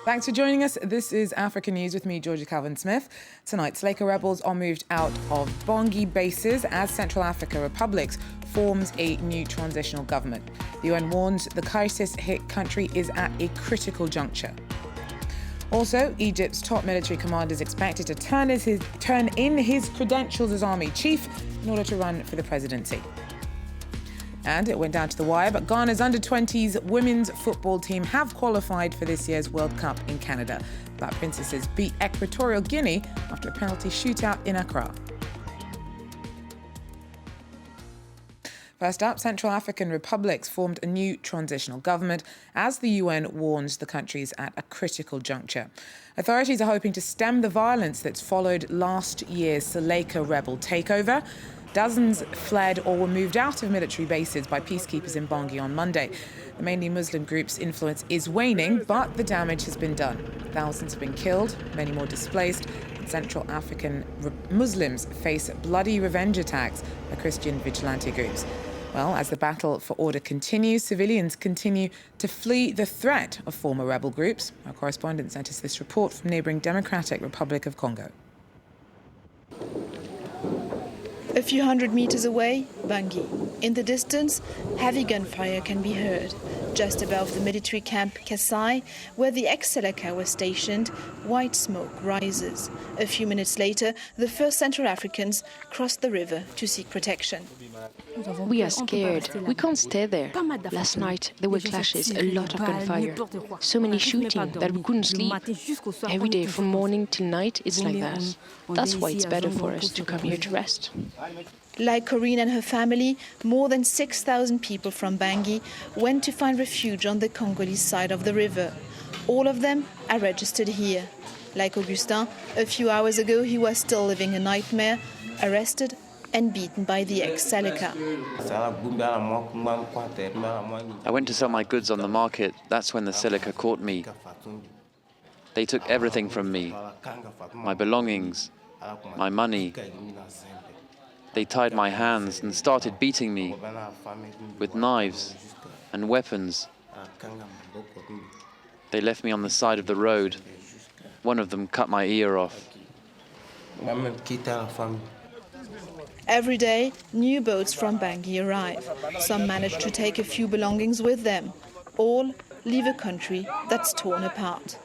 Thanks for joining us. This is Africa News with me, Georgia Calvin-Smith. Tonight, Seleka rebels are moved out of Bangui bases as Central African Republic forms a new transitional government. The UN warns the crisis-hit country is at a critical juncture. Also, Egypt's top military commander is expected to turn in his credentials as army chief in order to run for the presidency. And it went down to the wire, but Ghana's under-20s women's football team have qualified for this year's World Cup in Canada. Black Princesses beat Equatorial Guinea after a penalty shootout in Accra. First up, Central African Republic formed a new transitional government as the UN warns the country is at a critical juncture. Authorities are hoping to stem the violence that's followed last year's Seleka rebel takeover. Dozens fled or were moved out of military bases by peacekeepers in Bangui on Monday. The mainly Muslim group's influence is waning, but the damage has been done. Thousands have been killed, many more displaced, and Central African Muslims face bloody revenge attacks by Christian vigilante groups. Well, as the battle for order continues, civilians continue to flee the threat of former rebel groups. Our correspondent sent us this report from neighbouring Democratic Republic of Congo. A few hundred meters away, Bangui. In the distance, heavy gunfire can be heard. Just above the military camp Kasai, where the ex-Seleka was stationed, white smoke rises. A few minutes later, the first Central Africans crossed the river to seek protection. We are scared. We can't stay there. Last night there were clashes, a lot of gunfire. So many shooting that we couldn't sleep. Every day from morning till night it's like that. That's why it's better for us to come here to rest. Like Corinne and her family, more than 6,000 people from Bangui went to find refuge on the Congolese side of the river. All of them are registered here. Like Augustin, a few hours ago he was still living a nightmare, arrested and beaten by the ex-Seleka. I went to sell my goods on the market. That's when the Seleka caught me. They took everything from me, my belongings, my money. They tied my hands and started beating me with knives and weapons. They left me on the side of the road. One of them cut my ear off. Every day, new boats from Bangui arrive. Some manage to take a few belongings with them. All leave a country that's torn apart.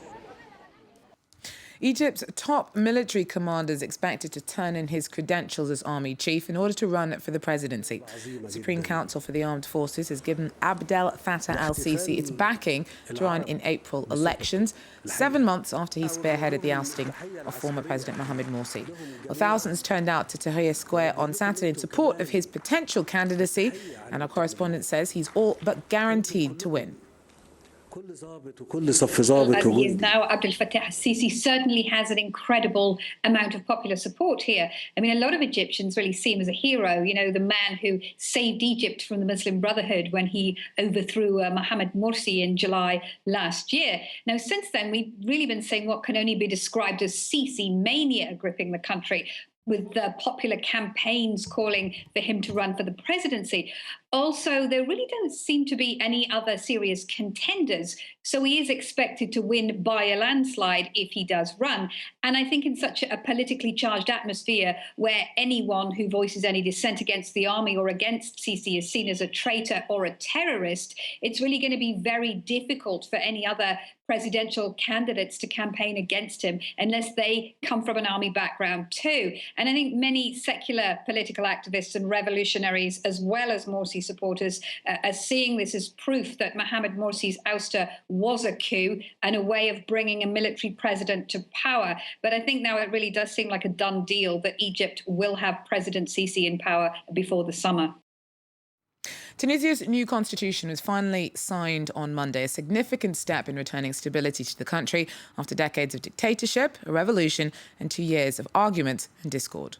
Egypt's top military commander is expected to turn in his credentials as army chief in order to run for the presidency. The Supreme Council for the Armed Forces has given Abdel Fattah al-Sisi its backing to run in April elections, 7 months after he spearheaded the ousting of former President Mohamed Morsi. Well, thousands turned out to Tahrir Square on Saturday in support of his potential candidacy, and our correspondent says he's all but guaranteed to win. As he is now, Abdel Fattah al-Sisi certainly has an incredible amount of popular support here. I mean, a lot of Egyptians really see him as a hero, you know, the man who saved Egypt from the Muslim Brotherhood when he overthrew Mohamed Morsi in July last year. Now, since then, we've really been seeing what can only be described as Sisi mania gripping the country, with the popular campaigns calling for him to run for the presidency. Also, there really don't seem to be any other serious contenders, so he is expected to win by a landslide if he does run. And I think in such a politically charged atmosphere where anyone who voices any dissent against the army or against Sisi is seen as a traitor or a terrorist, it's really going to be very difficult for any other presidential candidates to campaign against him unless they come from an army background too. And I think many secular political activists and revolutionaries, as well as Morsi supporters, are seeing this as proof that Mohamed Morsi's ouster was a coup and a way of bringing a military president to power. But I think now it really does seem like a done deal that Egypt will have President Sisi in power before the summer. Tunisia's new constitution was finally signed on Monday, a significant step in returning stability to the country after decades of dictatorship, a revolution and 2 years of arguments and discord.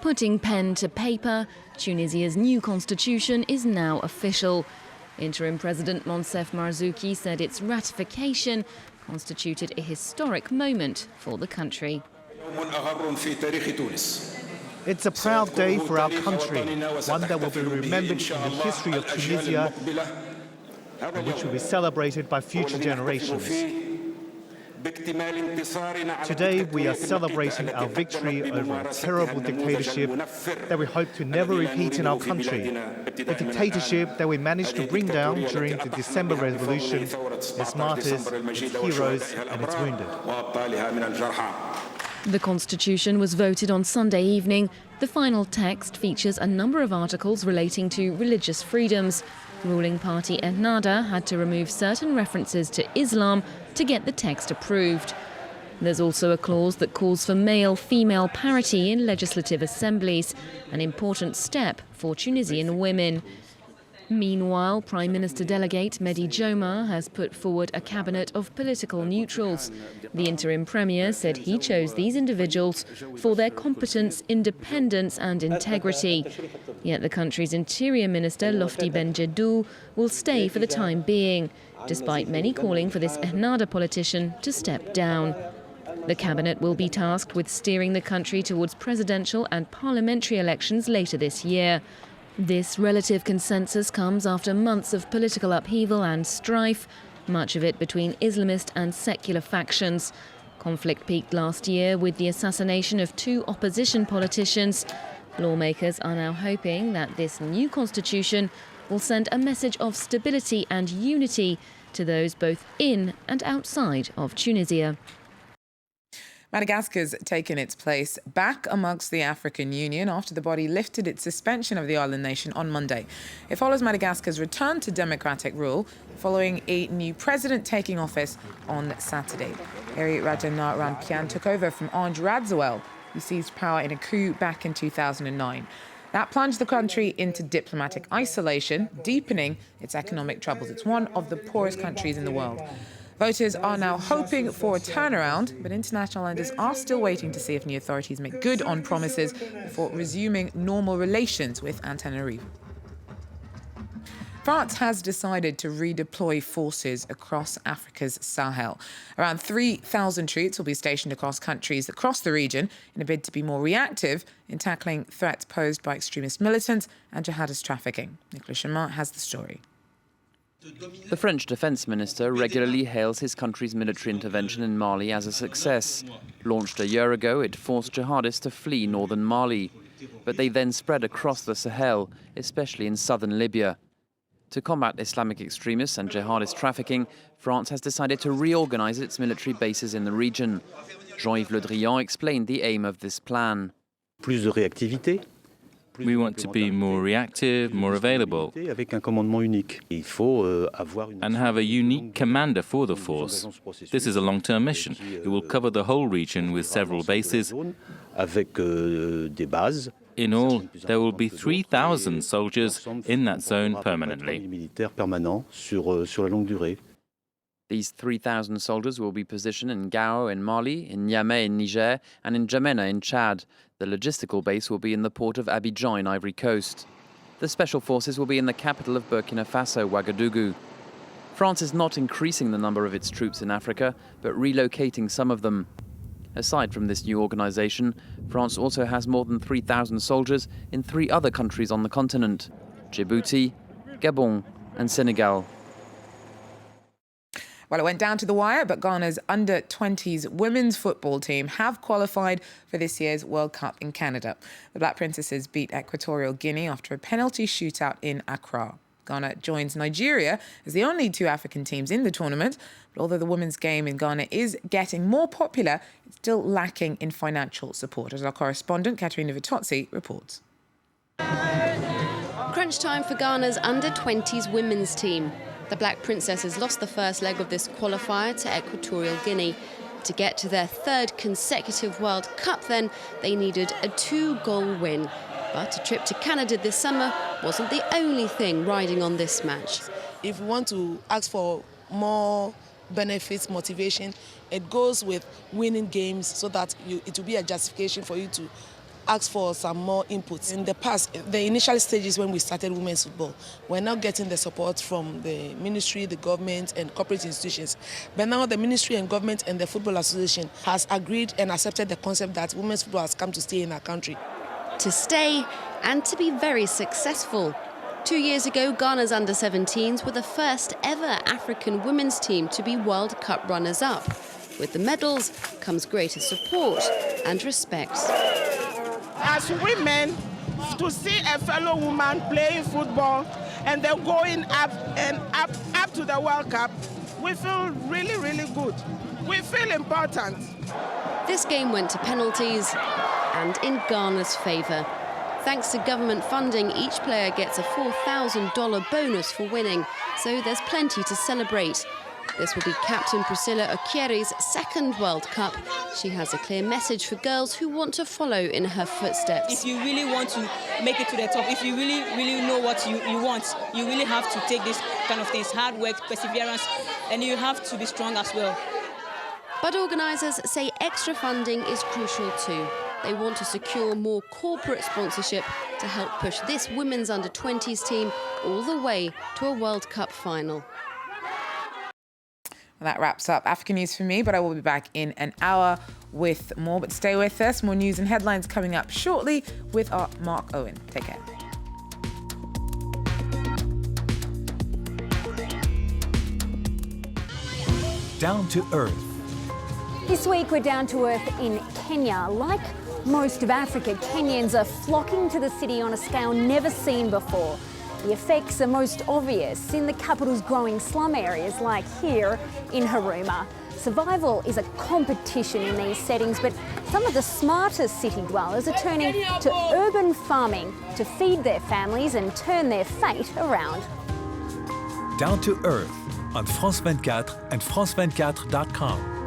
Putting pen to paper, Tunisia's new constitution is now official. Interim President Monsef Marzouki said its ratification constituted a historic moment for the country. It's a proud day for our country, one that will be remembered in the history of Tunisia and which will be celebrated by future generations. Today, we are celebrating our victory over a terrible dictatorship that we hope to never repeat in our country. A dictatorship that we managed to bring down during the December Revolution, its martyrs, its heroes, and its wounded. The constitution was voted on Sunday evening. The final text features a number of articles relating to religious freedoms. Ruling party Ennahda had to remove certain references to Islam to get the text approved. There's also a clause that calls for male-female parity in legislative assemblies, an important step for Tunisian women. Meanwhile, Prime Minister delegate Mehdi Jomar has put forward a cabinet of political neutrals. The interim premier said he chose these individuals for their competence, independence and integrity. Yet the country's interior minister, Lofti Benjedou, will stay for the time being, despite many calling for this Ennahda politician to step down. The cabinet will be tasked with steering the country towards presidential and parliamentary elections later this year. This relative consensus comes after months of political upheaval and strife, much of it between Islamist and secular factions. Conflict peaked last year with the assassination of 2 opposition politicians. Lawmakers are now hoping that this new constitution will send a message of stability and unity to those both in and outside of Tunisia. Madagascar's taken its place back amongst the African Union after the body lifted its suspension of the island nation on Monday. It follows Madagascar's return to democratic rule following a new president taking office on Saturday. Eri Rajanarampian took over from Ange Radzouel, who seized power in a coup back in 2009. That plunged the country into diplomatic isolation, deepening its economic troubles. It's one of the poorest countries in the world. Voters are now hoping for a turnaround, but international lenders are still waiting to see if new authorities make good on promises before resuming normal relations with Antananarivo. France has decided to redeploy forces across Africa's Sahel. Around 3,000 troops will be stationed across countries across the region in a bid to be more reactive in tackling threats posed by extremist militants and jihadist trafficking. Nicolas Chemin has the story. The French defense minister regularly hails his country's military intervention in Mali as a success. Launched a year ago, it forced jihadists to flee northern Mali, but they then spread across the Sahel, especially in southern Libya. To combat Islamic extremists and jihadist trafficking, France has decided to reorganize its military bases in the region. Jean-Yves Le Drian explained the aim of this plan. Plus de réactivité. We want to be more reactive, more available, and have a unique commander for the force. This is a long-term mission. It will cover the whole region with several bases. In all, there will be 3,000 soldiers in that zone permanently. These 3,000 soldiers will be positioned in Gao in Mali, in Niamey in Niger, and in N'Djamena in Chad. The logistical base will be in the port of Abidjan in Ivory Coast. The special forces will be in the capital of Burkina Faso, Ouagadougou. France is not increasing the number of its troops in Africa, but relocating some of them. Aside from this new organization, France also has more than 3,000 soldiers in 3 other countries on the continent: Djibouti, Gabon, and Senegal. Well, it went down to the wire, but Ghana's under-20s women's football team have qualified for this year's World Cup in Canada. The Black Princesses beat Equatorial Guinea after a penalty shootout in Accra. Ghana joins Nigeria as the only 2 African teams in the tournament. But although the women's game in Ghana is getting more popular, it's still lacking in financial support, as our correspondent, Katerina Vitozzi, reports. Crunch time for Ghana's under-20s women's team. The Black Princesses lost the first leg of this qualifier to Equatorial Guinea. To get to their 3rd consecutive World Cup then, they needed a 2-goal win. But a trip to Canada this summer wasn't the only thing riding on this match. If we want to ask for more benefits, motivation, it goes with winning games so that it will be a justification for you to ask for some more inputs. In the past, the initial stages when we started women's football, we're now getting the support from the ministry, the government and corporate institutions. But now the ministry and government and the Football Association has agreed and accepted the concept that women's football has come to stay in our country. To stay and to be very successful. 2 years ago, Ghana's under-17s were the first ever African women's team to be World Cup runners-up. With the medals comes greater support and respect. As women, to see a fellow woman playing football and then going up and up to the World Cup, we feel really, really good. We feel important. This game went to penalties and in Ghana's favour. Thanks to government funding, each player gets a $4,000 bonus for winning, so there's plenty to celebrate. This will be Captain Priscilla Okiere's second World Cup. She has a clear message for girls who want to follow in her footsteps. If you really want to make it to the top, if you really know what you want, you really have to take this kind of things, hard work, perseverance, and you have to be strong as well. But organisers say extra funding is crucial too. They want to secure more corporate sponsorship to help push this women's under-20s team all the way to a World Cup final. Well, that wraps up African News for me, but I will be back in an hour with more. But stay with us. More news and headlines coming up shortly with our Mark Owen. Take care. Down to Earth. This week we're down to earth in Kenya. Like most of Africa, Kenyans are flocking to the city on a scale never seen before. The effects are most obvious in the capital's growing slum areas like here in Huruma. Survival is a competition in these settings, but some of the smartest city dwellers are turning to urban farming to feed their families and turn their fate around. Down to Earth on France 24 and France24.com.